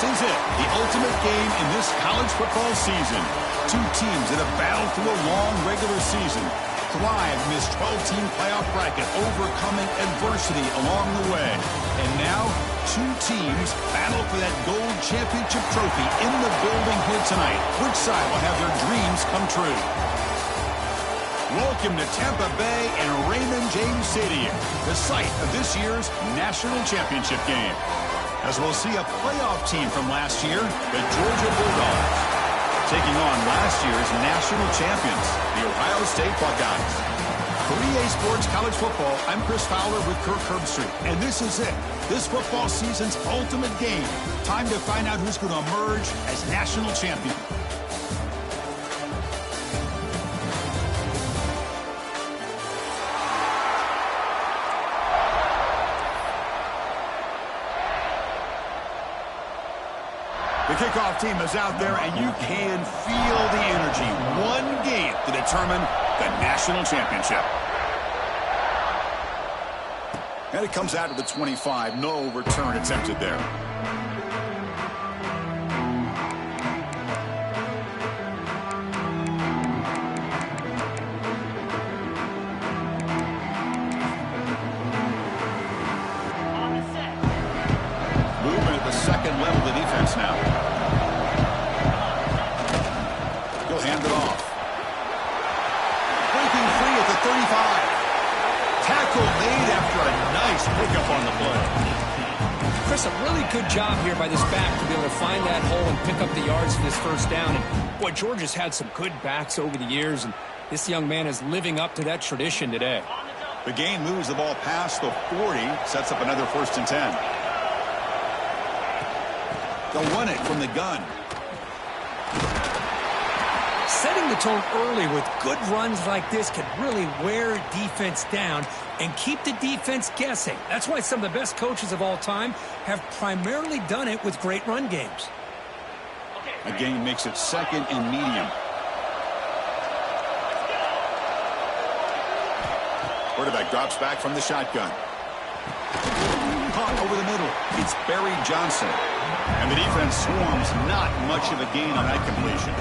This is it, the ultimate game in this college football season. Two teams that have battled through a long regular season, thrived in this 12-team playoff bracket, overcoming adversity along the way. And now, two teams battle for that gold championship trophy in the building here tonight. Which side will have their dreams come true? Welcome to Tampa Bay and Raymond James Stadium, the site of this year's national championship game. As we'll see a playoff team from last year, the Georgia Bulldogs, taking on last year's national champions, the Ohio State Buckeyes. For EA Sports College Football, I'm Chris Fowler with Kirk Herbstreit, and this is it, this football season's ultimate game. Time to find out who's going to emerge as national champion. The kickoff team is out there, and you can feel the energy. One game to determine the national championship. And it comes out to the 25. No return attempted there. Movement at the second level of the defense now. Hand it off. Breaking free at the 35. Tackle made after a nice pickup on the play. Chris, a really good job here by this back to be able to find that hole and pick up the yards for this first down. And boy, Georgia's had some good backs over the years, and this young man is living up to that tradition today. The game moves the ball past the 40, sets up another 1st and 10. They'll run it from the gun. Setting the tone early with good runs like this can really wear defense down and keep the defense guessing. That's why some of the best coaches of all time have primarily done it with great run games. A gain makes it second and medium. Quarterback drops back from the shotgun. Caught over the middle. It's Barry Johnson. And the defense swarms, not much of a gain on that completion.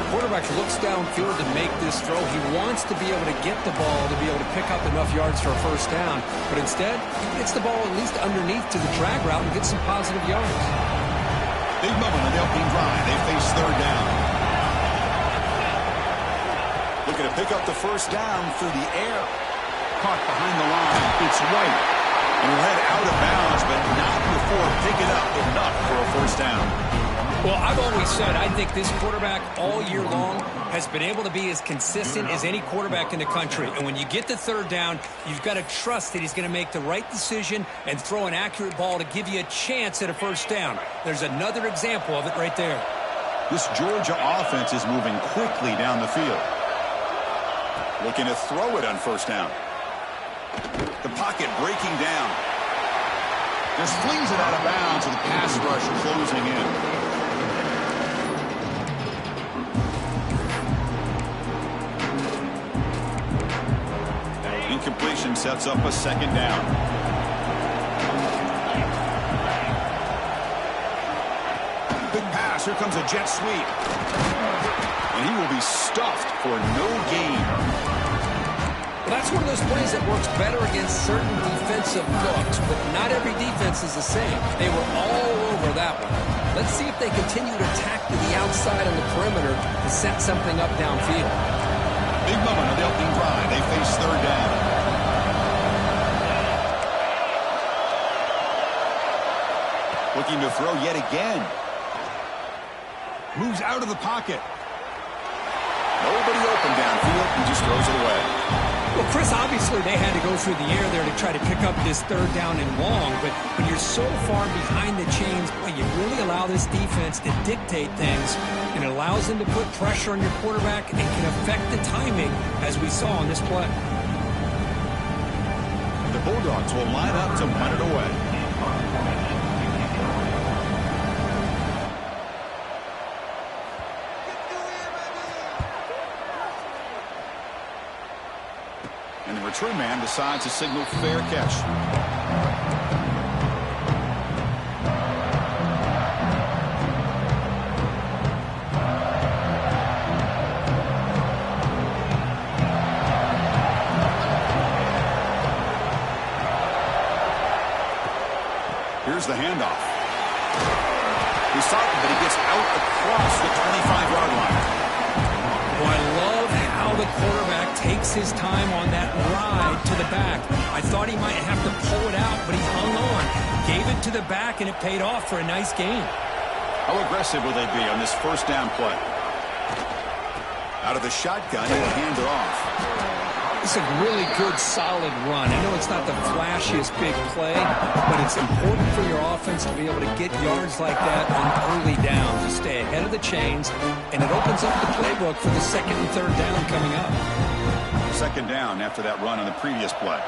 Quarterback looks downfield to make this throw. He wants to be able to get the ball to be able to pick up enough yards for a first down. But instead, he gets the ball at least underneath to the drag route and gets some positive yards. Big moment on the opening drive. They face third down. Looking to pick up the first down through the air. Caught behind the line. It's White. And he'll head out of bounds, but not before picking up enough for a first down. Well, I've always said I think this quarterback all year long has been able to be as consistent as any quarterback in the country. And when you get the third down, you've got to trust that he's going to make the right decision and throw an accurate ball to give you a chance at a first down. There's another example of it right there. This Georgia offense is moving quickly down the field. Looking to throw it on first down. The pocket breaking down. Just flings it out of bounds with the pass rush closing in. Incompletion sets up a second down. Big pass. Here comes a jet sweep. And he will be stuffed for no gain. Well, that's one of those plays that works better against certain defensive looks, but not every defense is the same. They were all over that one. Let's see if they continue to attack to the outside on the perimeter to set something up downfield. Big moment on the opening drive. They face third down. Looking to throw yet again. Moves out of the pocket. Nobody open downfield. He just throws it away. Well, Chris, obviously they had to go through the air there to try to pick up this third down and long, but when you're so far behind the chains, well, you really allow this defense to dictate things, and it allows them to put pressure on your quarterback and can affect the timing, as we saw on this play. The Bulldogs will line up to punt it away. And the return man decides to signal fair catch. Here's the handoff. He's talking, but he gets out across the 25-yard line. Well, I love how the quarterback takes his time on that ride to the back. I thought he might have to pull it out, but he hung on. Gave it to the back, and it paid off for a nice gain. How aggressive will they be on this first down play? Out of the shotgun, he'll hand it off. It's a really good, solid run. I know it's not the flashiest big play, but it's important for your offense to be able to get yards like that on early downs to stay ahead of the chains, and it opens up the playbook for the second and third down coming up. Second down after that run on the previous play.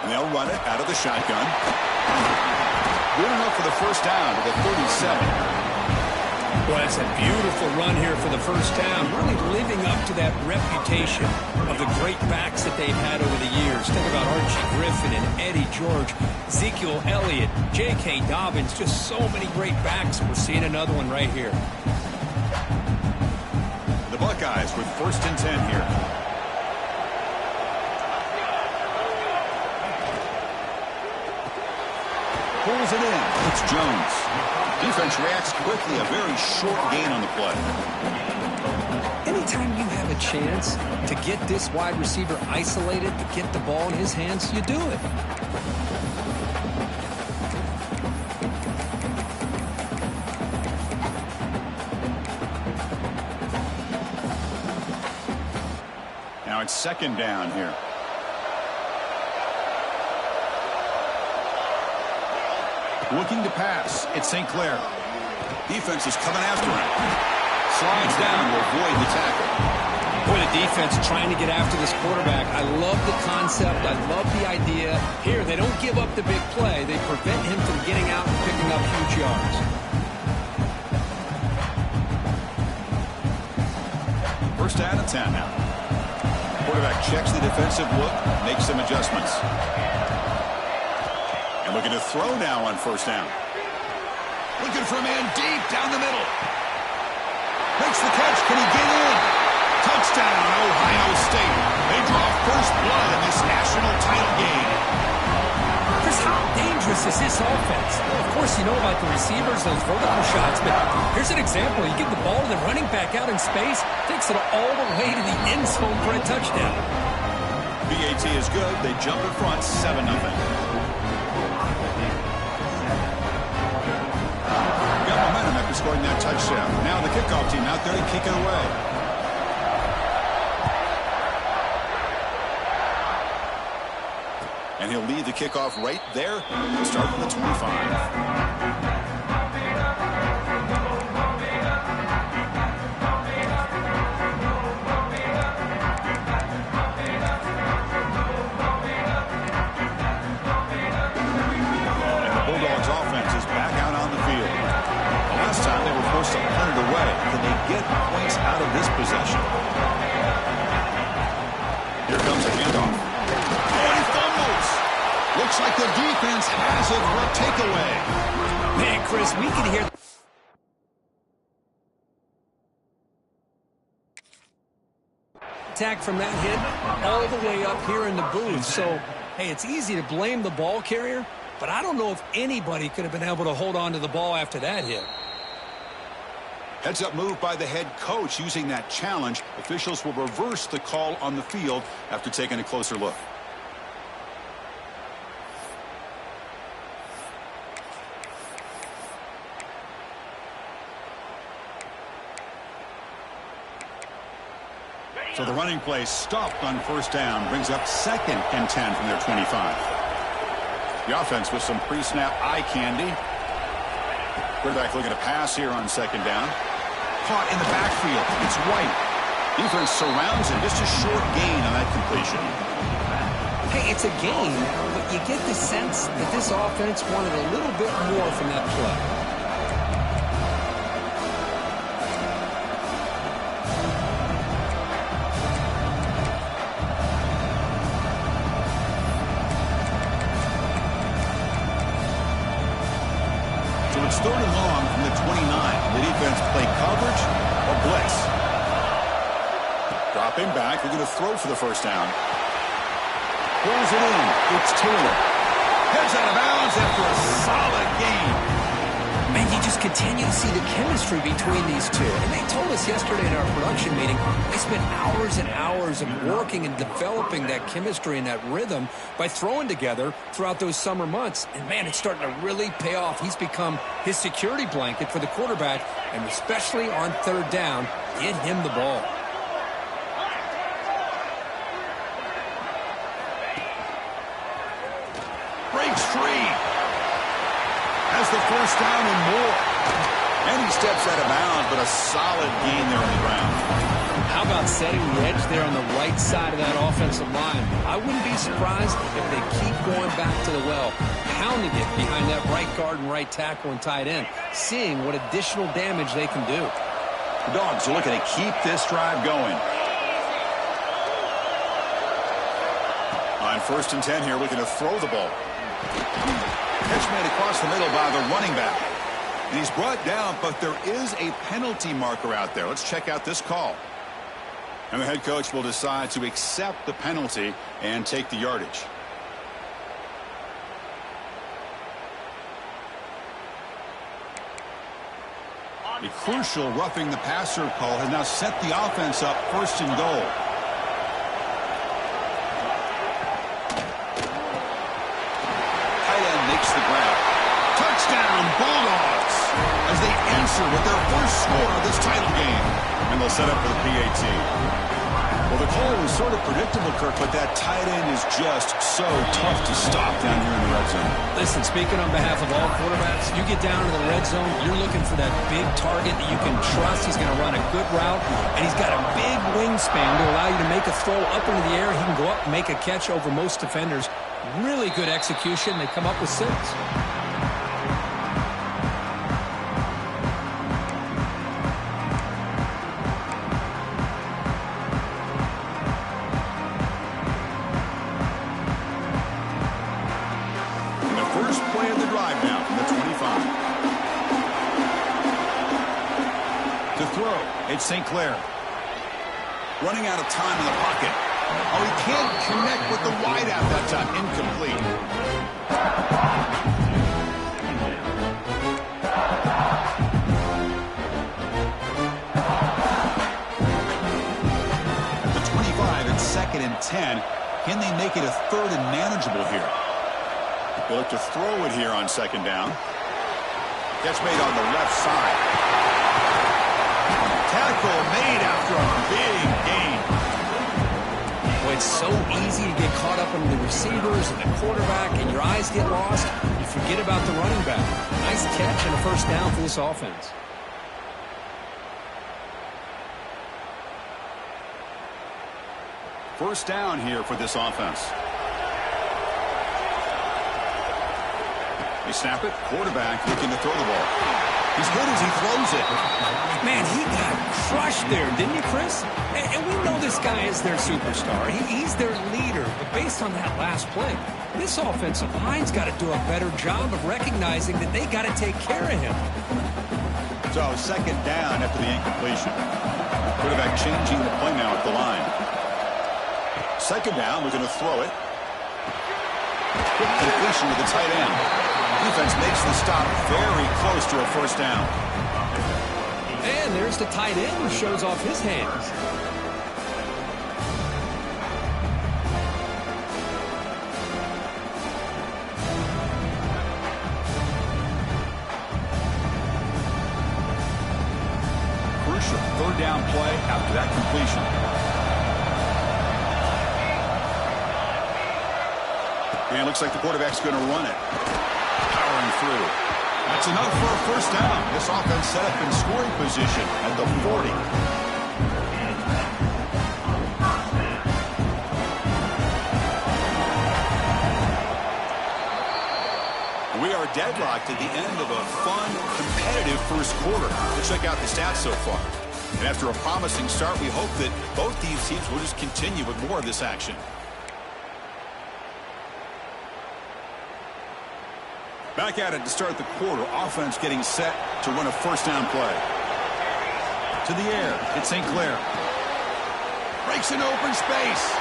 And they'll run it out of the shotgun. Good enough for the first down to the 37. Well, it's a beautiful run here for the first down, really living up to that reputation of the great backs that they've had over the years. Think about Archie Griffin and Eddie George, Ezekiel Elliott, J.K. Dobbins, just so many great backs. We're seeing another one right here. The Buckeyes with 1st and 10 here. Pulls it in. It's Jones. Defense reacts quickly. A very short gain on the play. Anytime you have a chance to get this wide receiver isolated, to get the ball in his hands, you do it. Now it's second down here. Looking to pass. It's St. Clair. Defense is coming after him. Slides down to avoid the tackle. Boy, the defense trying to get after this quarterback. I love the concept. I love the idea. Here, they don't give up the big play. They prevent him from getting out and picking up huge yards. First down and 10 now. Quarterback checks the defensive look, makes some adjustments. And looking to throw now on first down. Looking for a man deep down the middle. Makes the catch. Can he get in? Touchdown, Ohio State. They draw first blood in this national title game. Chris, how dangerous is this offense? Well, of course, you know about the receivers, those vertical shots, but here's an example. You give the ball to the running back out in space, takes it all the way to the end zone for a touchdown. BAT is good. They jump in front, 7-0. After scoring that touchdown. Now the kickoff team out there to kick it away. And he'll lead the kickoff right there. He'll start from the 25. To punt it away. Can they get points out of this possession? Here comes a handoff. Oh, he fumbles. Looks like the defense has it for a takeaway. Man, Chris, we can hear attack from that hit all the way up here in the booth. So, hey, it's easy to blame the ball carrier, but I don't know if anybody could have been able to hold on to the ball after that hit. Heads-up move by the head coach using that challenge. Officials will reverse the call on the field after taking a closer look. So the running play stopped on first down, brings up 2nd and 10 from their 25. The offense with some pre-snap eye candy. Quarterback looking to pass here on second down. Caught in the backfield. It's White. Defense surrounds him. Just a short gain on that completion. Hey, it's a gain, but you get the sense that this offense wanted a little bit more from that play. So it's 3rd and long from the 29. The defense play coverage or blitz. Dropping back. They're going to throw for the first down. Pulls it in. It's Taylor. Heads out of bounds after a solid game. Man, you just continue to see the chemistry between these two. And they told us yesterday in our production meeting, they spent hours and hours of working and developing that chemistry and that rhythm by throwing together throughout those summer months. And, man, it's starting to really pay off. He's become his security blanket for the quarterback, and especially on third down, get him the ball. Breaks free. Has the first down and more. And he steps out of bounds, but a solid gain there on the ground. How about setting the edge there on the right side of that offensive line? I wouldn't be surprised if they keep going back to the well, pounding it behind that right guard and right tackle and tight end, seeing what additional damage they can do. The Dogs are looking to keep this drive going. On 1st and 10 here, looking to throw the ball. Catch made across the middle by the running back. And he's brought down, but there is a penalty marker out there. Let's check out this call. And the head coach will decide to accept the penalty and take the yardage. A crucial roughing the passer call has now set the offense up 1st and goal. Makes the grab. Touchdown, Bulldogs, as they answer with their first score of this title game. And they'll set up for the PAT. Well, the call was sort of predictable, Kirk, but that tight end is just so tough to stop down here in the red zone. Listen, speaking on behalf of all quarterbacks, you get down to the red zone, you're looking for that big target that you can trust. He's going to run a good route, and he's got a big wingspan to allow you to make a throw up into the air. He can go up and make a catch over most defenders. Really good execution. They come up with 6. And the first play of the drive now from the 25. To throw, it's St. Clair. Running out of time in the pocket. Oh, he can't connect with the wideout that time. Incomplete. At the 25, it's 2nd and 10. Can they make it a 3rd and manageable here? They look to throw it here on 2nd down. Catch made on the left side. Tackle made after a big gain. It's so easy to get caught up in the receivers and the quarterback, and your eyes get lost. You forget about the running back. Nice catch and a first down for this offense. First down here for this offense. They snap it. Quarterback looking to throw the ball. He's good as he throws it. Man, he got crushed there, didn't he, Chris? And we know this guy is their superstar. He's their leader. But based on that last play, this offensive line's got to do a better job of recognizing that they got to take care of him. So 2nd down after the incompletion. Quarterback changing the play now at the line. 2nd down, we're going to throw it. Quick completion with the tight end. Defense makes the stop very close to a first down. And there's the tight end who shows off his hands. Crucial 3rd down play after that completion. And it looks like the quarterback's going to run it. Powering through. That's enough for a first down. This offense set up in scoring position at the 40. We are deadlocked at the end of a fun, competitive first quarter. Let's check out the stats so far. And after a promising start, we hope that both these teams will just continue with more of this action. Back at it to start the quarter. Offense getting set to run a first down play. To the air. It's St. Clair. Breaks an open space.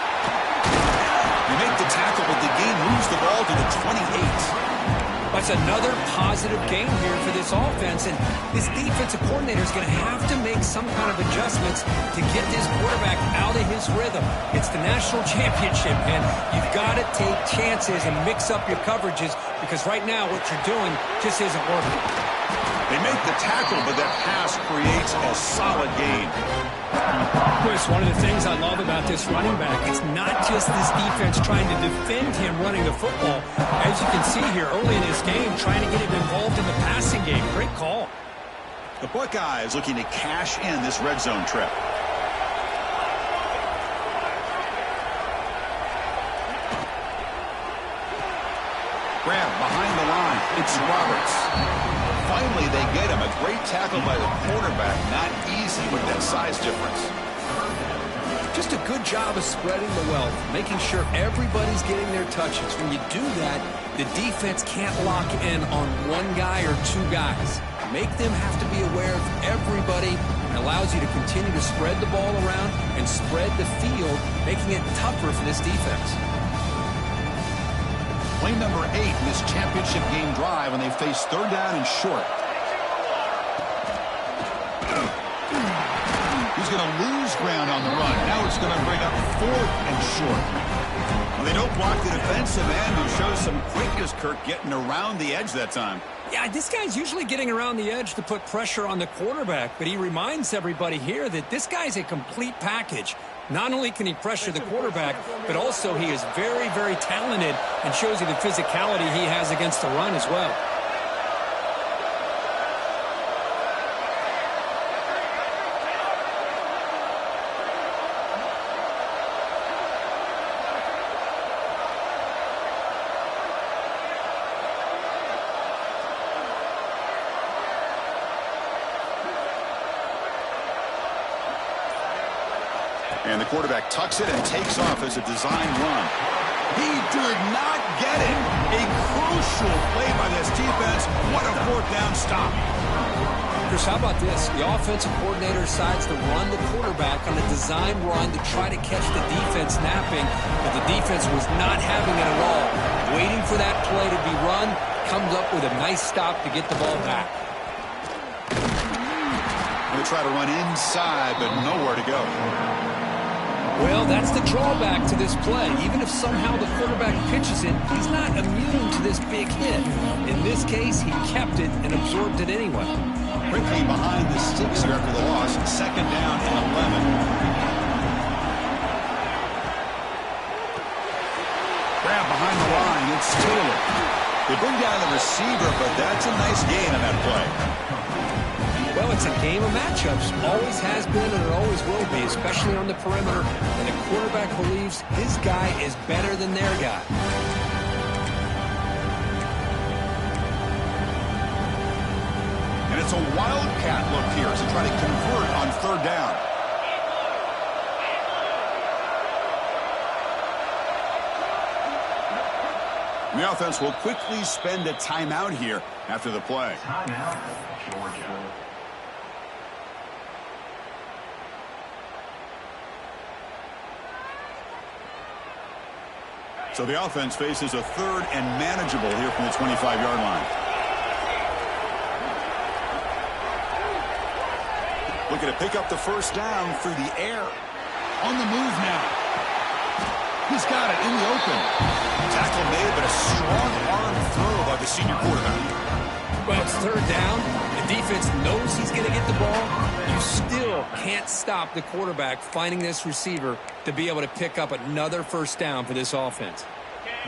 They make the tackle, but the gain moves the ball to the 28. That's another positive gain here for this offense, and this defensive coordinator is going to have to make some kind of adjustments to get this quarterback out of his rhythm. It's the national championship, and you've got to take chances and mix up your coverages, because right now what you're doing just isn't working. They make the tackle, but that pass creates a solid gain. Chris, one of the things I love about this running back, it's not just this defense trying to defend him running the football. As you can see here early in this game, trying to get him involved in the passing game. Great call. The Buckeyes looking to cash in this red zone trip. Grab behind the line. It's Roberts. Finally, they get him. A great tackle by the quarterback. Not easy with that size difference. Just a good job of spreading the wealth, making sure everybody's getting their touches. When you do that, the defense can't lock in on one guy or two guys. Make them have to be aware of everybody, and allows you to continue to spread the ball around and spread the field, making it tougher for this defense. Play number 8 in this championship game drive, and they face third down and short. He's going to lose ground on the run. Now it's going to bring up fourth and short. Well, they don't block the defensive end, who shows some quickness, Kirk, getting around the edge that time. Yeah, this guy's usually getting around the edge to put pressure on the quarterback, but he reminds everybody here that this guy's a complete package. Not only can he pressure the quarterback, but also he is very, very talented and shows you the physicality he has against the run as well. And the quarterback tucks it and takes off as a design run. He did not get it. A crucial play by this defense. What a fourth down stop. Chris, how about this? The offensive coordinator decides to run the quarterback on a design run to try to catch the defense napping, but the defense was not having it at all. Waiting for that play to be run, comes up with a nice stop to get the ball back. They try to run inside, but nowhere to go. Well, that's the drawback to this play. Even if somehow the quarterback pitches it, he's not immune to this big hit. In this case, he kept it and absorbed it anyway. Quickly behind the sticks here after the loss. Second down and 11. Grab behind the line. It's Taylor. They bring down the receiver, but that's a nice gain on that play. Well, it's a game of matchups. Always has been and it always will be, especially on the perimeter. And the quarterback believes his guy is better than their guy. And it's a wildcat look here as they try to convert on third down. And the offense will quickly spend a timeout here after the play. Timeout, Georgia. So the offense faces a third and manageable here from the 25-yard line. Looking to pick up the first down through the air. On the move now. He's got it in the open. Tackle made, but a strong arm throw by the senior quarterback. Well, it's third down. The defense knows he's going to get the ball. You still can't stop the quarterback finding this receiver to be able to pick up another first down for this offense.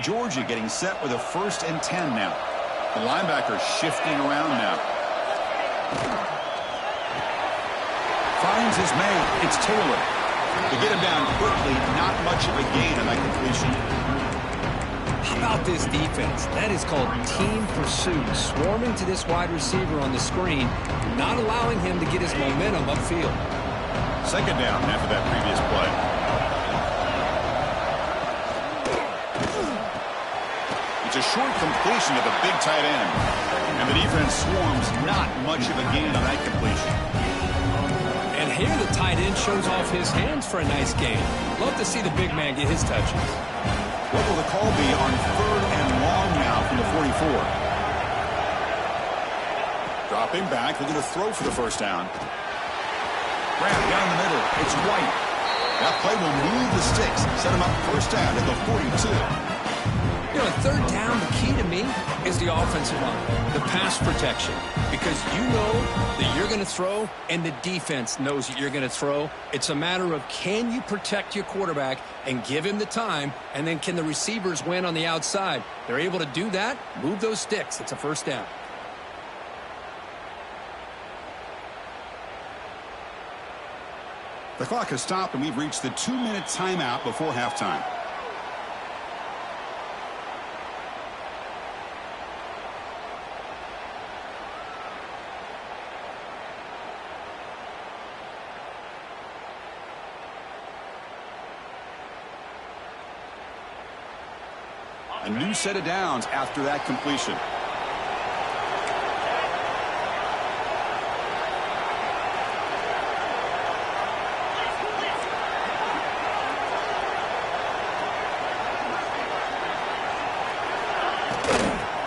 Georgia getting set with a 1st and 10 now. The linebacker shifting around now. Finds his man. It's Taylor. To get him down quickly, not much of a gain on that completion. How about this defense? That is called team pursuit. Swarming to this wide receiver on the screen, not allowing him to get his momentum upfield. Second down after that previous play. It's a short completion to the big tight end. And the defense swarms, not much of a gain on that completion. And here the tight end shows off his hands for a nice gain. Love to see the big man get his touches. What will the call be on 3rd and long now from the 44? Dropping back, looking to throw for the first down. Grab down the middle. It's White. That play will move the sticks, set him up first down at the 42. You know, 3rd down, the key to me is the offensive line, the pass protection, because you know that you're going to throw and the defense knows that you're going to throw. It's a matter of can you protect your quarterback and give him the time, and then can the receivers win on the outside? They're able to do that, move those sticks. It's a first down. The clock has stopped, and we've reached the 2-minute timeout before halftime. A new set of downs after that completion.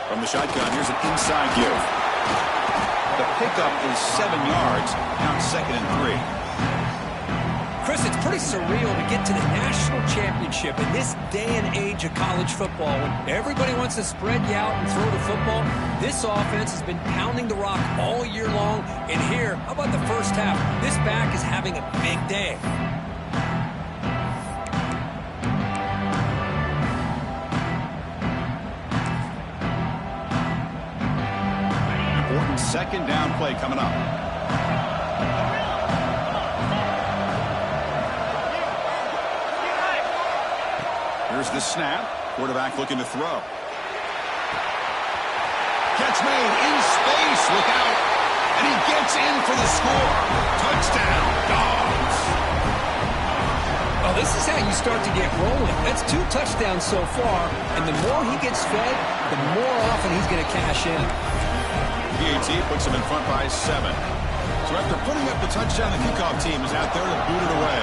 From the shotgun, here's an inside give. The pickup is 7 yards, now 2nd and 3. Chris, it's pretty surreal to get to the national championship in this day and age of college football when everybody wants to spread you out and throw the football. This offense has been pounding the rock all year long. And here, how about the first half? This back is having a big day. Important 2nd down play coming up. Here's the snap. Quarterback looking to throw. Catch made in space without, and he gets in for the score. Touchdown, Dogs. Well, this is how you start to get rolling. That's 2 touchdowns so far, and the more he gets fed, the more often he's going to cash in. PAT puts him in front by 7. So after putting up the touchdown, the kickoff team is out there to boot it away.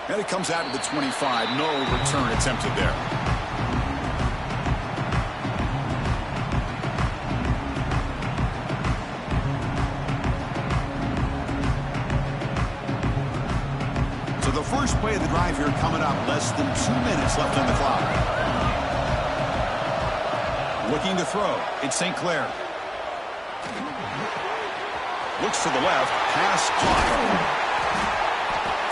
And it comes out to the 25. No return attempted there. So the first play of the drive here coming up. Less than 2 minutes left on the clock. Looking to throw. It's St. Clair. Looks to the left. Pass caught.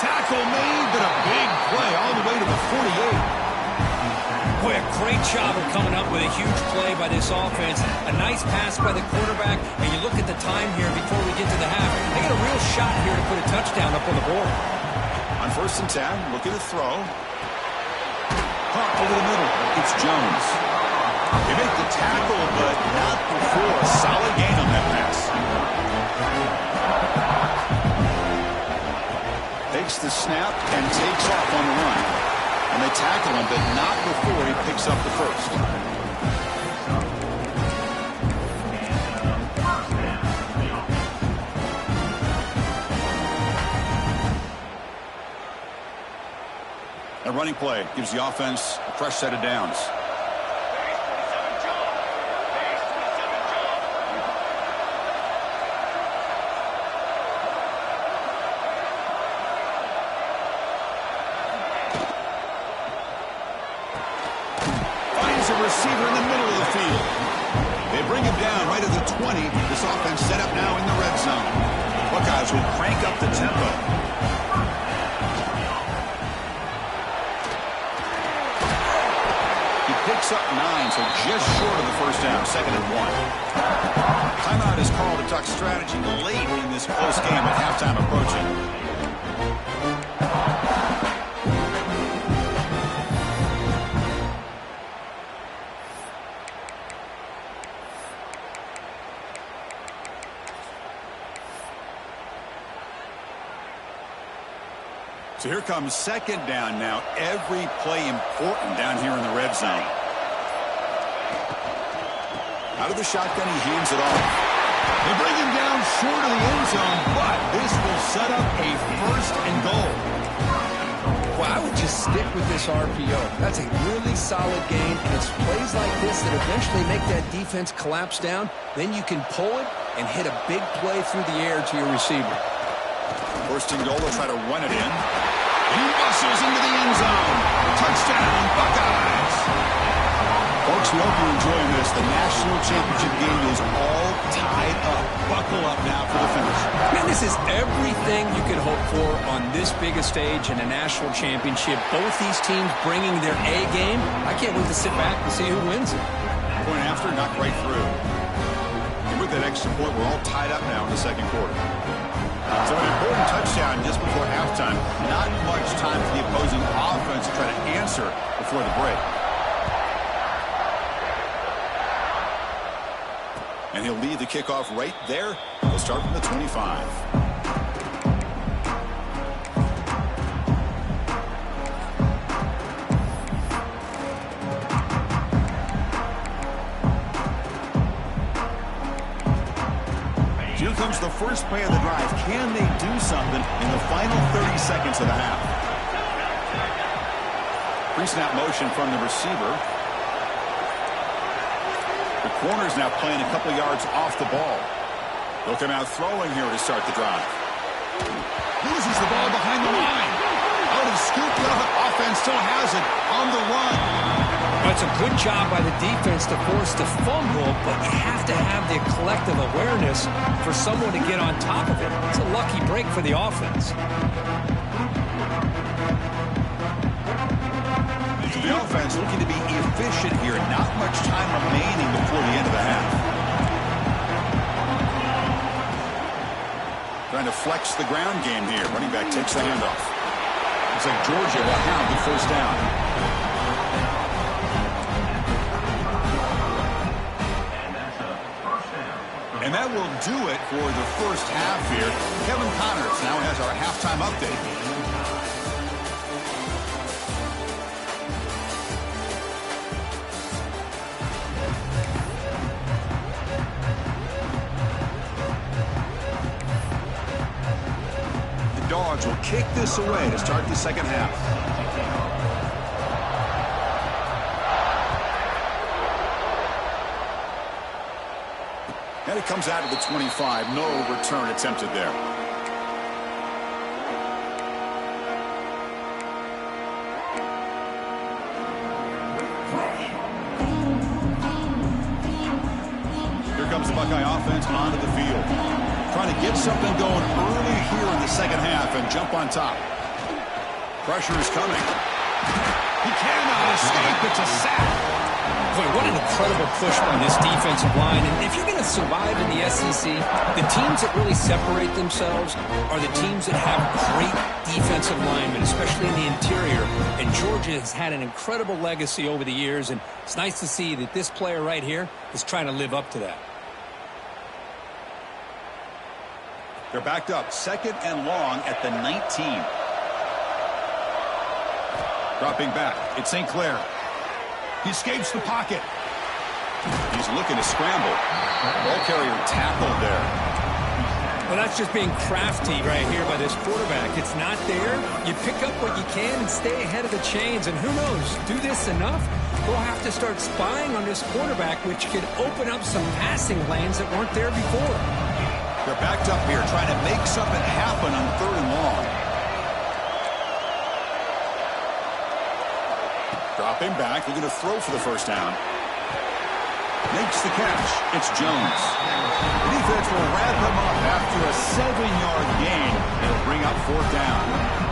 Tackle made, but a big play all the way to the 48. Boy, a great job of coming up with a huge play by this offense. A nice pass by the quarterback, and you look at the time here before we get to the half. They get a real shot here to put a touchdown up on the board. On 1st and 10, looking to throw. Caught over the middle. It's Jones. They make the tackle, but not before a solid gain on that pass. Takes the snap and takes off on the run. And they tackle him, but not before he picks up the first. A running play gives the offense a fresh set of downs. Receiver in the middle of the field. They bring him down right at the 20. This offense set up now in the red zone. Buckeyes will crank up the tempo. He picks up 9, so just short of the first down, 2nd and 1. Timeout is called to talk strategy late in this close game with halftime approaching. So here comes 2nd down now. Every play important down here in the red zone. Out of the shotgun, he hands it off. They bring him down short of the end zone, but this will set up a 1st and goal. stick with this RPO. That's a really solid game, and it's plays like this that eventually make that defense collapse down. Then you can pull it and hit a big play through the air to your receiver. First and goal, they'll try to run it in. He muscles into the end zone. Touchdown, Buckeyes. Folks, we hope you're enjoying this. The national championship game is all tied up. Buckle up now for the finish. Man, this is everything you could hope for on this biggest stage in a national championship. Both these teams bringing their A game. I can't wait to sit back and see who wins it. Point after, knocked right through. And with that extra point, we're all tied up now in the second quarter. So an important touchdown just before halftime. Not much time for the opposing offense to try to answer before the break. And he'll lead the kickoff right there. He'll start from the 25. Here comes the first play of the drive. Can they do something in the final 30 seconds of the half? Pre-snap motion from the receiver. The corner's now playing a couple yards off the ball. They'll come out throwing here to start the drive. Loses the ball behind the line. Out of scoop, the offense still has it on the run. That's a good job by the defense to force the fumble, but you have to have the collective awareness for someone to get on top of it. It's a lucky break for the offense. So the offense looking to be efficient here. Not much time remaining before the end of the half. Trying to flex the ground game here. Running back takes the handoff. Looks like Georgia will have the first down. And that will do it for the first half here. Kevin Connors now has our halftime update. The Dogs will kick this away to start the second half. And it comes out of the 25. No return attempted there. Here comes the Buckeye offense onto the field. Trying to get something going early here in the second half and jump on top. Pressure is coming. He cannot escape. It's a sack. Boy, what an incredible push by this defensive line. And if you're going to survive in the SEC, the teams that really separate themselves are the teams that have great defensive linemen, especially in the interior. And Georgia has had an incredible legacy over the years, and it's nice to see that this player right here is trying to live up to that. They're backed up, second and long at the 19. Dropping back, it's St. Clair. He escapes the pocket. He's looking to scramble. Ball carrier tackled there. Well, that's just being crafty right here by this quarterback. It's not there. You pick up what you can and stay ahead of the chains. And who knows, do this enough, we'll have to start spying on this quarterback, which could open up some passing lanes that weren't there before. They're backed up here trying to make something happen on third and long. Dropping back, looking to throw for the first down. Makes the catch. It's Jones. The defense will wrap him up after a 7-yard gain. It'll bring up fourth down.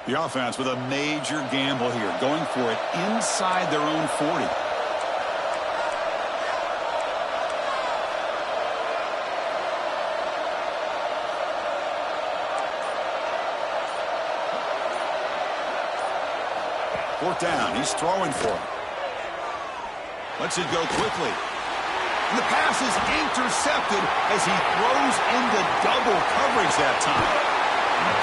The offense with a major gamble here, going for it inside their own 40. 4th down. He's throwing for it. Lets it go quickly. And the pass is intercepted as he throws into double coverage that time.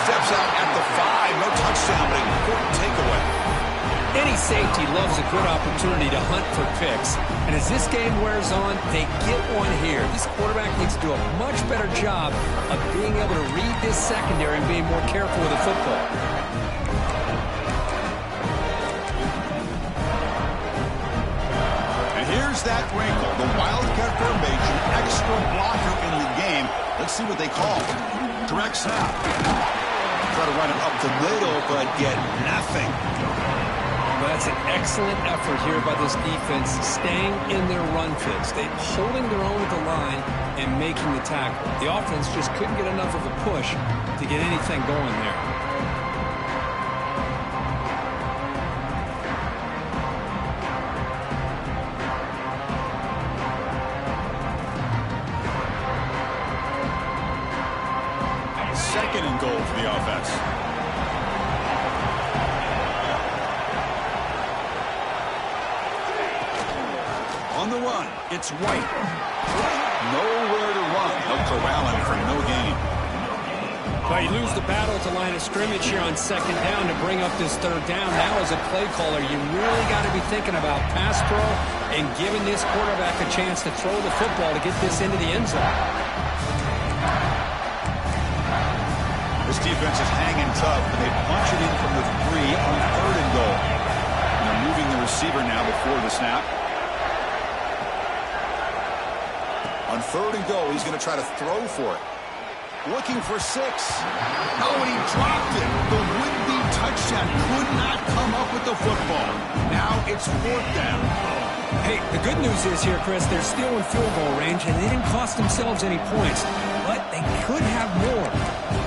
Steps out at the 5. No touchdown, but an important takeaway. Any safety loves a good opportunity to hunt for picks. And as this game wears on, they get one here. This quarterback needs to do a much better job of being able to read this secondary and being more careful with the football. And here's that wrinkle. The Wildcat formation, extra blocker in the game. Let's see what they call. Direct snap. Try to run it up the middle, but get nothing. That's an excellent effort here by this defense, staying in their run fits. They're holding their own at the line and making the tackle. The offense just couldn't get enough of a push to get anything going there. Second and goal for the offense. On the run, it's White. Nowhere to run. They'll corral him for no gain. Well, you lose the battle at the line of scrimmage here on 2nd down to bring up this 3rd down. Now, as a play caller, you really got to be thinking about pass pro and giving this quarterback a chance to throw the football to get this into the end zone. This defense is hanging tough, but they punch it in from the 3 on 3rd and goal. And they're moving the receiver now before the snap. On 3rd and goal, he's going to try to throw for it. Looking for 6. Oh, and he dropped it. The would-be touchdown could not come up with the football. Now it's 4th down. Hey, the good news is here, Chris, they're still in field goal range, and they didn't cost themselves any points. But they could have more.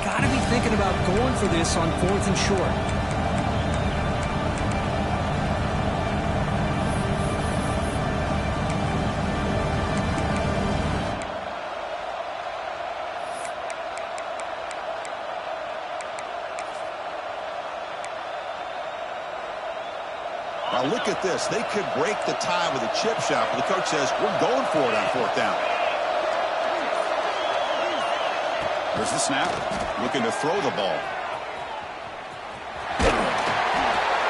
Got to be thinking about going for this on 4th and short. Now look at this. They could break the tie with a chip shot, but the coach says, we're going for it on 4th down. There's the snap. Looking to throw the ball.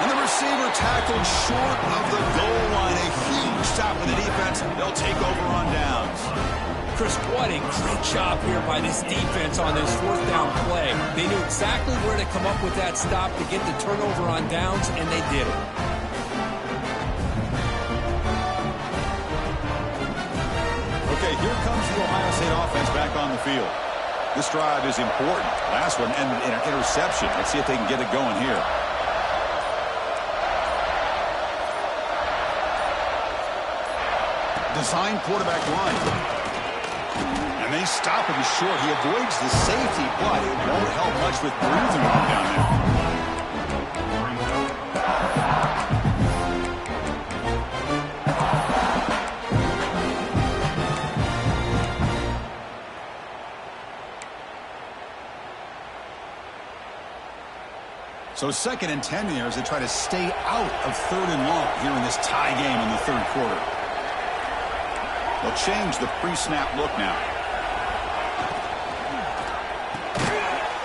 And the receiver tackled short of the goal line. A huge stop for the defense. They'll take over on downs. Chris, what a great job here by this defense on this 4th down play. They knew exactly where to come up with that stop to get the turnover on downs, and they did it. Okay, here comes the Ohio State offense back on the field. This drive is important. Last one ended in an interception. Let's see if they can get it going here. Design quarterback run. And they stop him short. He avoids the safety, but it won't help much with breathing room down there. So 2nd and 10 here as they try to stay out of 3rd and long here in this tie game in the 3rd quarter. They'll change the pre-snap look now.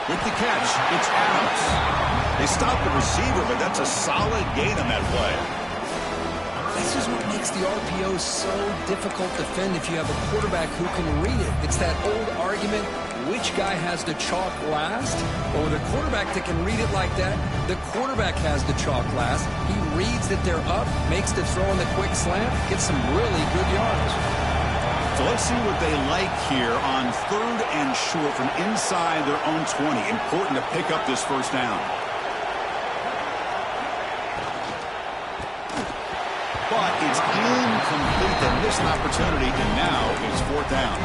With the catch, it's Adams. They stop the receiver, but that's a solid gain on that play. This is what makes the RPO so difficult to defend if you have a quarterback who can read it. It's that old argument, which guy has the chalk last? Or the quarterback that can read it like that, the quarterback has the chalk last. He reads that they're up, makes the throw in the quick slant, gets some really good yards. So let's see what they like here on 3rd and short from inside their own 20. Important to pick up this 1st down. But it's incomplete. They missed an opportunity, and now it's 4th down.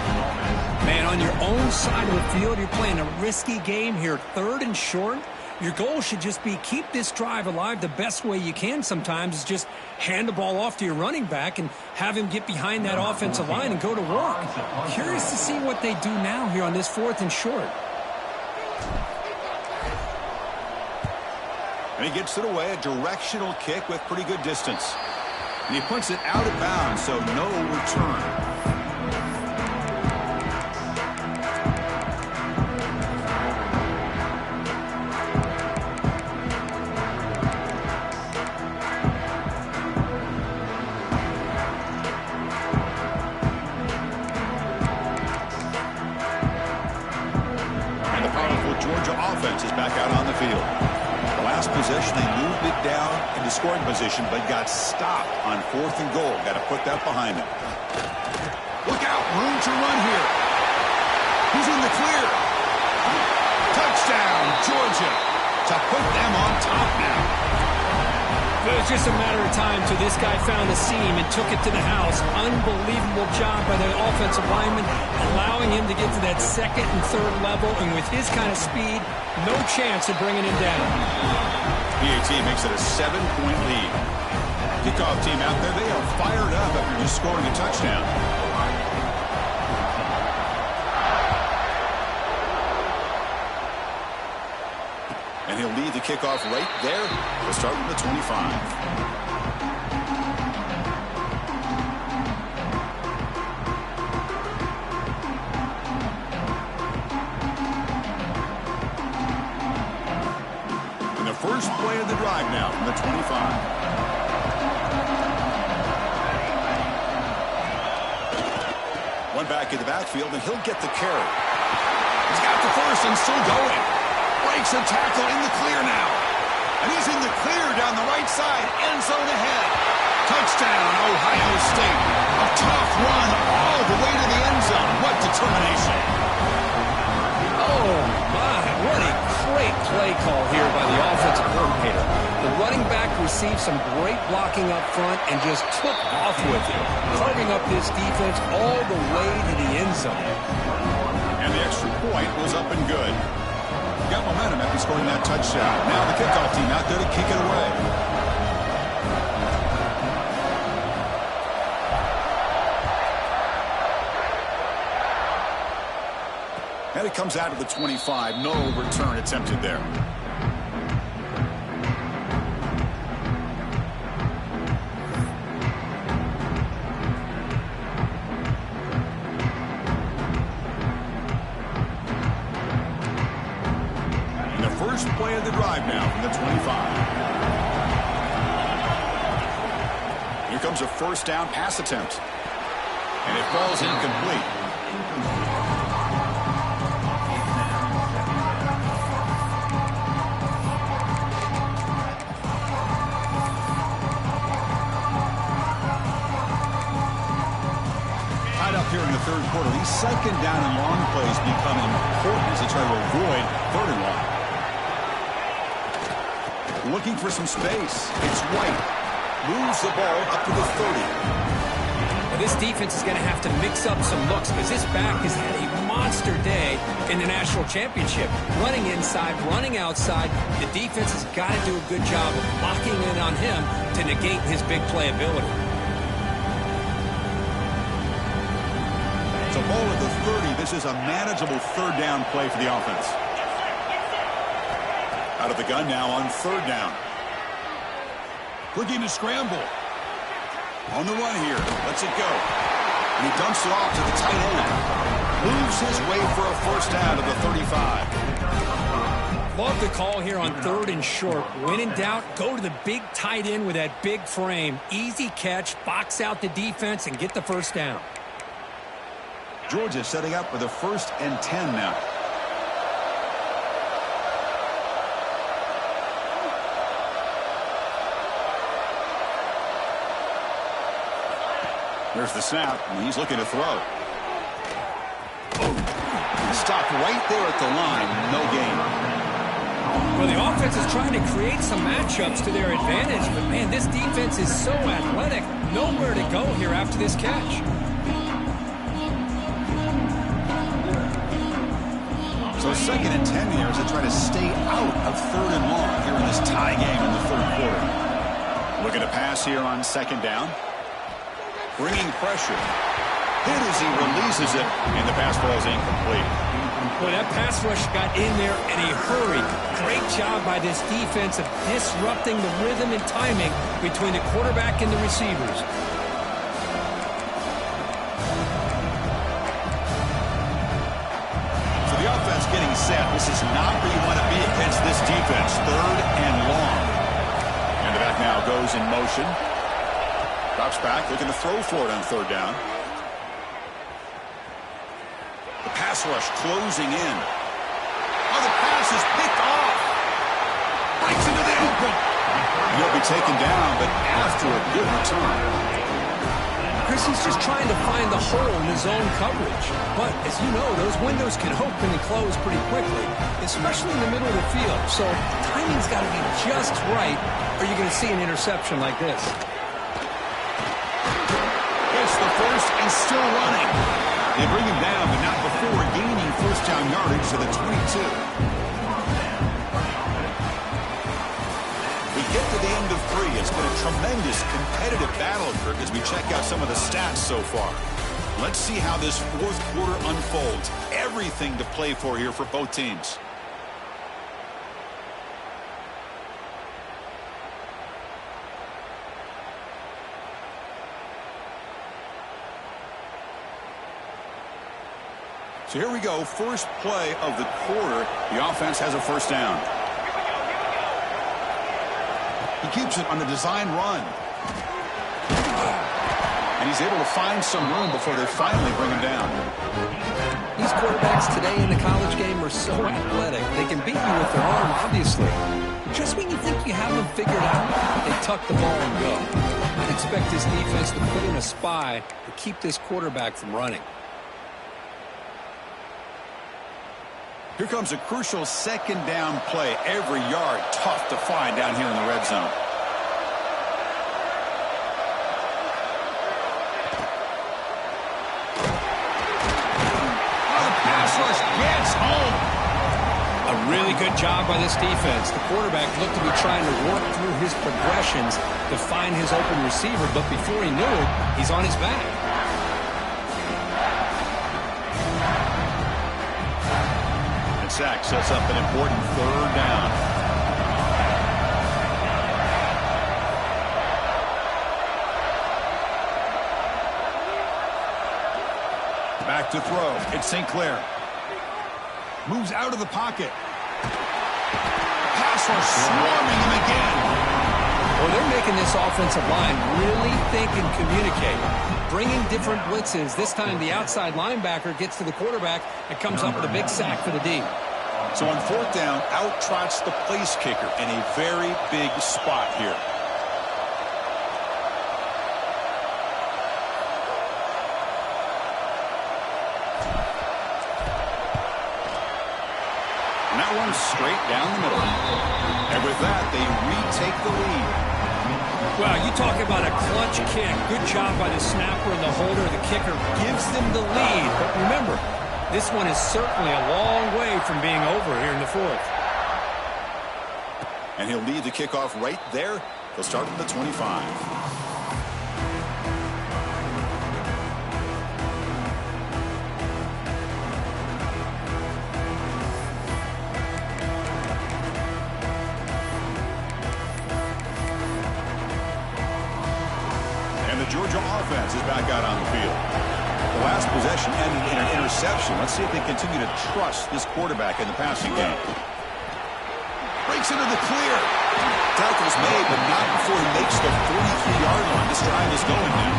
Man, on your own side of the field, you're playing a risky game here. 3rd and short. Your goal should just be keep this drive alive the best way you can sometimes is just hand the ball off to your running back and have him get behind that offensive line and go to work. Curious to see what they do now here on this 4th and short. And he gets it away, a directional kick with pretty good distance. And he puts it out of bounds, so no return. Possession, they moved it down into scoring position, but got stopped on 4th and goal. Got to put that behind them. Look out, room to run here. He's in the clear. Touchdown, Georgia, to put them on top now. It was just a matter of time till this guy found a seam and took it to the house. Unbelievable job by the offensive lineman, allowing him to get to that 2nd and 3rd level, and with his kind of speed, no chance of bringing him down. PAT makes it a 7-point lead. Kickoff team out there, they are fired up after just scoring a touchdown. And he'll lead the kickoff right there. We'll start from the 25. First play of the drive now from the 25. One back in the backfield, and he'll get the carry. He's got the first and still going. Breaks a tackle in the clear now. And he's in the clear down the right side. End zone ahead. Touchdown, Ohio State. A tough run all the way to the end zone. What determination. Oh, my. What a great play call here by the offensive coordinator. The running back received some great blocking up front and just took off with it, carving up this defense all the way to the end zone. And the extra point was up and good. Got momentum after scoring that touchdown. Now the kickoff team out there to kick it away. And it comes out of the 25. No return attempted there. And the first play of the drive now from the 25. Here comes a first down pass attempt. And it falls incomplete. Here in the third quarter, these second down and long plays become important as they try to avoid 3rd and long. Looking for some space. It's White. Moves the ball up to the 30. Well, this defense is going to have to mix up some looks because this back has had a monster day in the national championship. Running inside, running outside. The defense has got to do a good job of locking in on him to negate his big play ability. The ball at the 30. This is a manageable 3rd down play for the offense. Out of the gun now on 3rd down. Looking to scramble. On the run here. Lets it go. And he dumps it off to the tight end. Moves his way for a first down to the 35. Love the call here on 3rd and short. When in doubt, go to the big tight end with that big frame. Easy catch, box out the defense, and get the first down. Georgia setting up for the 1st and 10 now. There's the snap, and he's looking to throw. Stopped right there at the line. No gain. Well, the offense is trying to create some matchups to their advantage, but, man, this defense is so athletic. Nowhere to go here after this catch. So 2nd and 10 here as they try to stay out of 3rd and long here in this tie game in the 3rd quarter. Looking to pass here on 2nd down. Bringing pressure. Hit as he releases it, and the pass ball is incomplete. Boy, that pass rush got in there in a hurry. Great job by this defense of disrupting the rhythm and timing between the quarterback and the receivers. So the offense getting set. This is not where you want to be against this defense. 3rd and long. And the back now goes in motion. Drops back, looking to throw for it on 3rd down. The pass rush closing in. Oh, the pass is picked off. Breaks into the open. He'll be taken down, but after a good return. Chris, he's just trying to find the hole in his own coverage. But, as you know, those windows can open and close pretty quickly, especially in the middle of the field. So, timing's got to be just right, or you're going to see an interception like this. It's the first and still running. They bring him down, but not before gaining 1st down yardage to the 22. We get to the end of 3. It's been a tremendous competitive battle, Kirk, as we check out some of the stats so far. Let's see how this 4th quarter unfolds. Everything to play for here for both teams. So here we go, first play of the quarter. The offense has a 1st down. He keeps it on the design run. And he's able to find some room before they finally bring him down. These quarterbacks today in the college game are so athletic. They can beat you with their arm, obviously. Just when you think you have them figured out, they tuck the ball and go. I'd expect this defense to put in a spy to keep this quarterback from running. Here comes a crucial 2nd down play. Every yard tough to find down here in the red zone. Oh, the pass rush gets home. A really good job by this defense. The quarterback looked to be trying to work through his progressions to find his open receiver, but before he knew it, he's on his back. Sack sets up an important 3rd down. Back to throw. It's St. Clair. Moves out of the pocket. Pass rush swarming him again. Well, they're making this offensive line really think and communicate. Bringing different blitzes. This time the outside linebacker gets to the quarterback and comes up with a big sack for the D. So on 4th down, out trots the place kicker in a very big spot here. And that one's straight down the middle. And with that, they retake the lead. Well, you talk about a clutch kick. Good job by the snapper and the holder. The kicker gives them the lead. But remember, this one is certainly a long way from being over here in the 4th. And he'll lead the kickoff right there. He'll start at the 25. And the Georgia offense is back out on the field. The last possession ended in an interception. Let's see if they continue to trust this quarterback in the passing game. Breaks into the clear. Tackle's made, but not before he makes the 43-yard line. This drive is going now.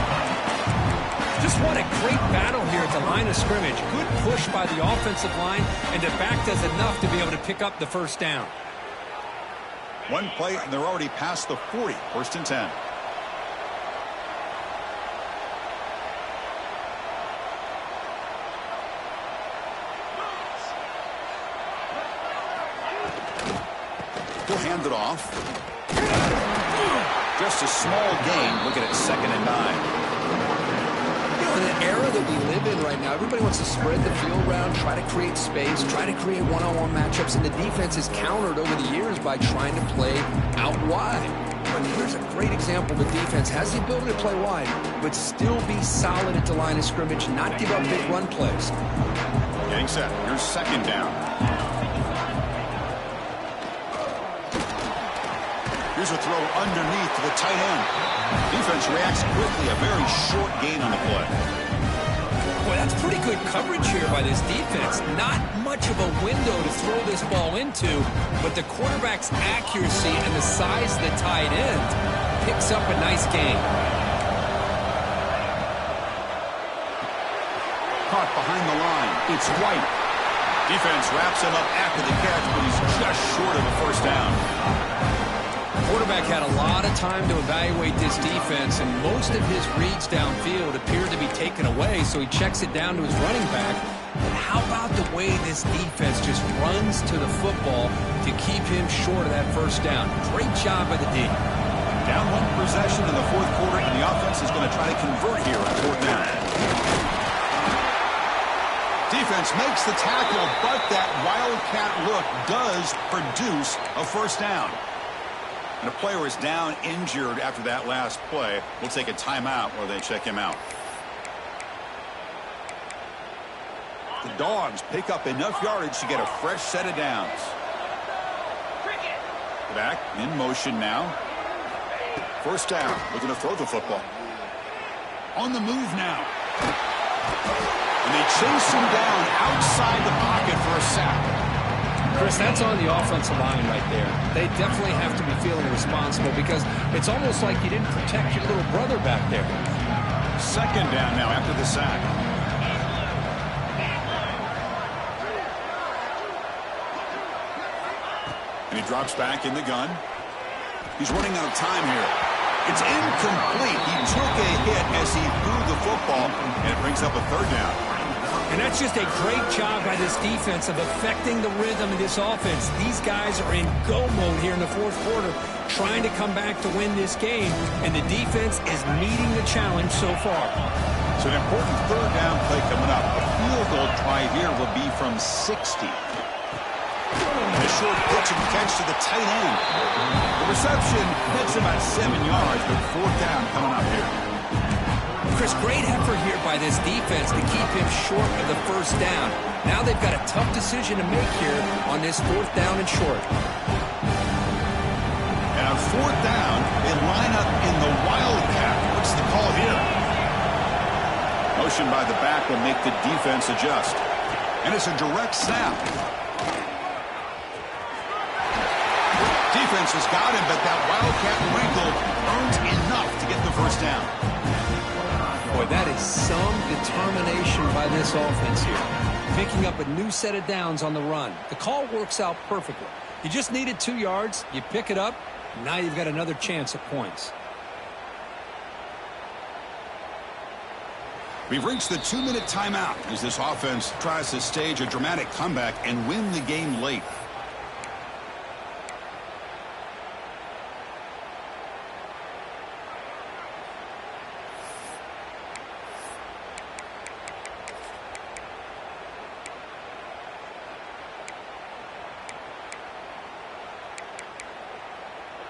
Just what a great battle here at the line of scrimmage. Good push by the offensive line, and the back does enough to be able to pick up the 1st down. One play, and they're already past the 40. 1st and 10. He'll hand it off. Just a small gain. Looking at 2nd and 9. You know, in the era that we live in right now, everybody wants to spread the field around, try to create space, try to create one-on-one matchups, and the defense is countered over the years by trying to play out wide. But here's a great example. The defense has the ability to play wide, but still be solid at the line of scrimmage, not give up big run plays. Getting set. Here's second down. Here's a throw underneath to the tight end. Defense reacts quickly. A very short gain on the play. Boy, that's pretty good coverage here by this defense. Not much of a window to throw this ball into, but the quarterback's accuracy and the size of the tight end picks up a nice gain. Caught behind the line. It's White. Defense wraps him up after the catch, but he's just short of a first down. Quarterback had a lot of time to evaluate this defense, and most of his reads downfield appeared to be taken away, so he checks it down to his running back. But how about the way this defense just runs to the football to keep him short of that first down? Great job by the D. Down one possession in the fourth quarter, and the offense is going to try to convert here on fourth down. Defense makes the tackle, but that wildcat look does produce a first down. And a player is down injured after that last play. We'll take a timeout while they check him out. The Dogs pick up enough yardage to get a fresh set of downs. Back in motion now. First down. Looking to throw the football. On the move now. And they chase him down outside the pocket for a sack. Chris, that's on the offensive line right there. They definitely have to be feeling responsible because it's almost like you didn't protect your little brother back there. Second down now after the sack. And he drops back in the gun. He's running out of time here. It's incomplete. He took a hit as he threw the football, and it brings up a third down. And that's just a great job by this defense of affecting the rhythm of this offense. These guys are in go mode here in the fourth quarter, trying to come back to win this game, and the defense is meeting the challenge so far. So an important third down play coming up. A field goal try here will be from 60. A short pitch and catch to the tight end. The reception gets about 7 yards, but fourth down coming up here. Chris, great effort here by this defense to keep him short of the first down. Now they've got a tough decision to make here on this fourth down and short. And on fourth down, they line up in the wildcat. What's the call here? Motion by the back will make the defense adjust. And it's a direct snap. Defense has got him, but that wildcat wrinkle earns enough to get the first down. Boy, that is some determination by this offense here. Picking up a new set of downs on the run. The call works out perfectly. You just needed 2 yards. You pick it up. Now you've got another chance at points. We've reached the 2-minute timeout as this offense tries to stage a dramatic comeback and win the game late.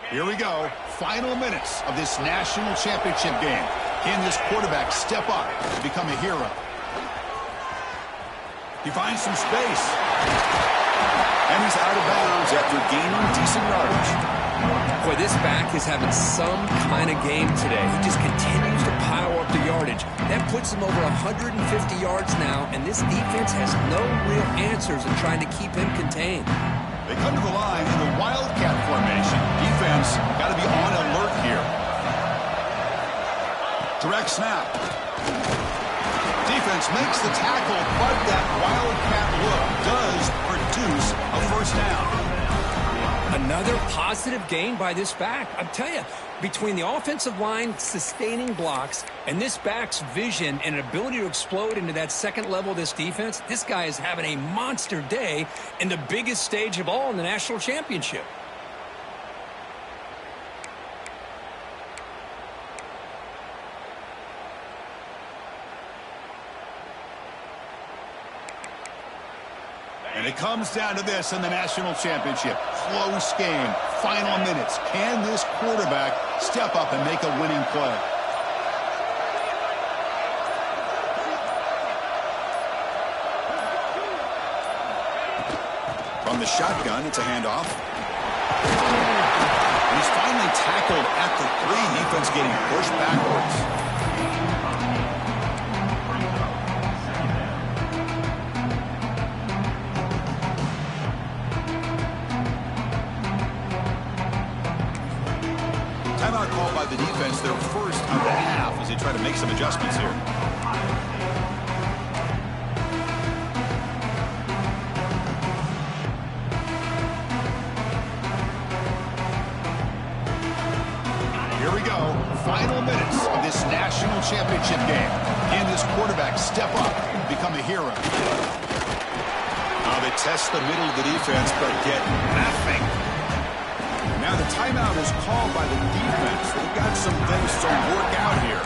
Here we go. Final minutes of this national championship game. Can this quarterback step up to become a hero? He finds some space. And he's out of bounds after gaining decent yardage. Boy, this back is having some kind of game today. He just continues to pile up the yardage. That puts him over 150 yards now, and this defense has no real answers in trying to keep him contained. They come to the line in the wildcat formation. Defense got to be on alert here. Direct snap. Defense makes the tackle, but that wildcat look does produce a first down. Another positive gain by this back. I tell you, between the offensive line sustaining blocks and this back's vision and ability to explode into that second level of this defense, this guy is having a monster day in the biggest stage of all in the national championship. And it comes down to this in the national championship. Close game. Final minutes. Can this quarterback step up and make a winning play? From the shotgun, it's a handoff. And he's finally tackled at the 3. Defense getting pushed backwards. Timeout called by the defense, their first of the half, as they try to make some adjustments here. Here we go. Final minutes of this national championship game. Can this quarterback step up and become a hero? They test the middle of the defense, but get nothing. Now the timeout is called by the defense. They've got some things to work out here.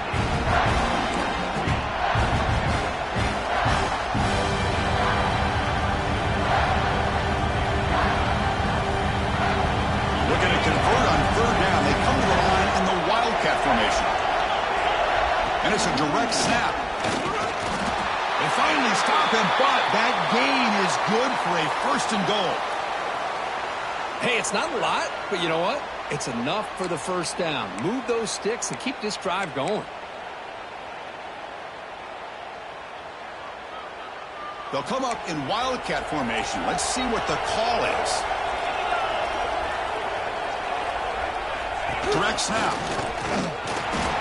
Looking to convert on 3rd down. They come to the line in the wildcat formation. And it's a direct snap. They finally stop him, but that gain is good for a 1st and goal. Hey, it's not a lot, but you know what? It's enough for the 1st down. Move those sticks and keep this drive going. They'll come up in wildcat formation. Let's see what the call is. Direct snap.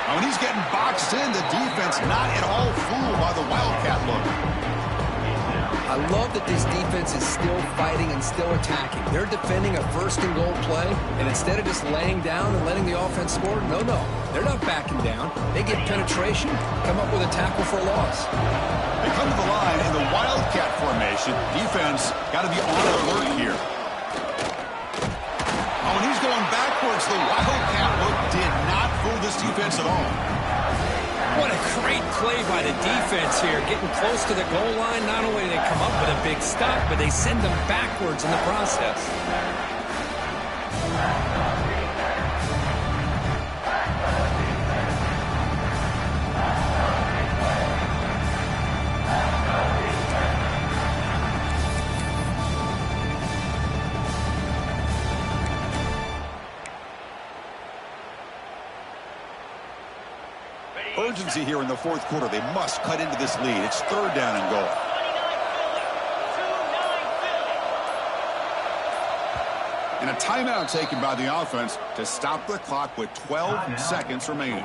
Now, when he's getting boxed in, the defense not at all fooled by the wildcat look. I love that this defense is still fighting and still attacking. They're defending a 1st and goal play, and instead of just laying down and letting the offense score, no, they're not backing down. They get penetration, come up with a tackle for a loss. They come to the line in the wildcat formation. Defense got to be on alert here. Oh, and he's going backwards. The wildcat look did not fool this defense at all. What a great play by the defense here. Getting close to the goal line, not only do they come up with a big stop, but they send them backwards in the process. Urgency here in the 4th quarter. They must cut into this lead. It's 3rd down and goal. And a timeout taken by the offense to stop the clock with 12 seconds remaining.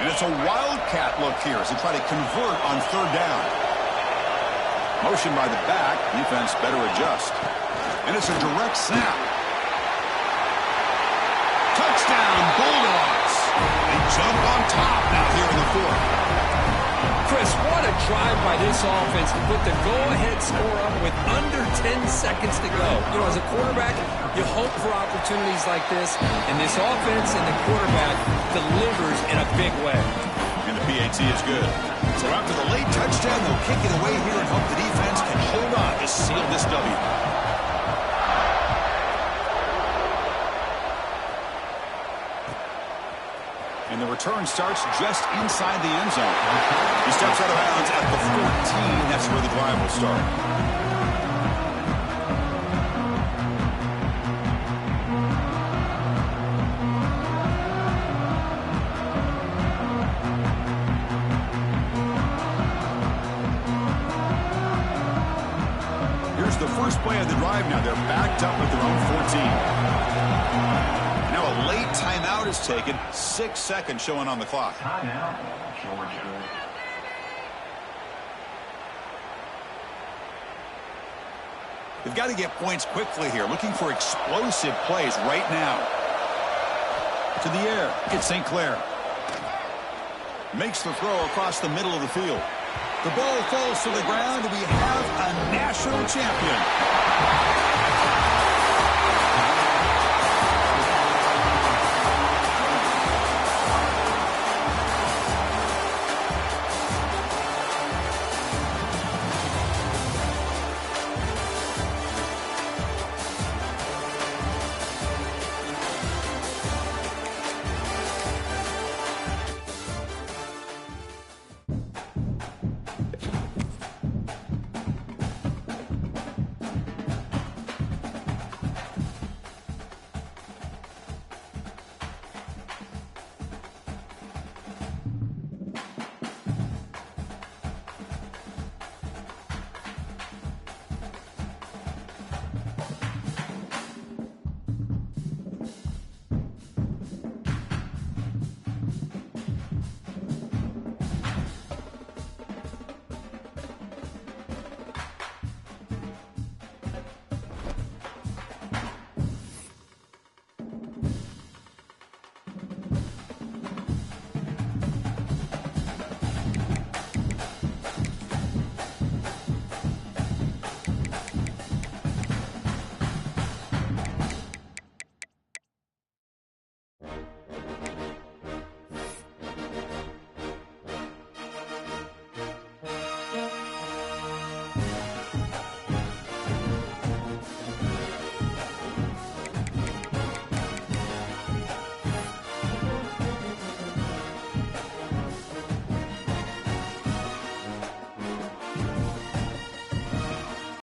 And it's a wildcat look here as they try to convert on 3rd down. Motion by the back. Defense better adjust. And it's a direct snap. Touchdown, Bulldogs. They jump on top now here in the 4th. Chris, what a drive by this offense to put the go-ahead score up with under 10 seconds to go. You know, as a quarterback, you hope for opportunities like this, and this offense and the quarterback delivers in a big way. And the PAT is good. So after the late touchdown, they'll kick it away here and hope the defense can hold on to seal this W. And the return starts just inside the end zone. He steps out of bounds at the 14. That's where the drive will start. Here's the first play of the drive now. They're backed up at their own 14. Now a late timeout is taken. 6 seconds showing on the clock. Timeout, Georgia. They've got to get points quickly here. Looking for explosive plays right now. To the air. It's St. Clair. Makes the throw across the middle of the field. The ball falls to the ground. We have a national champion.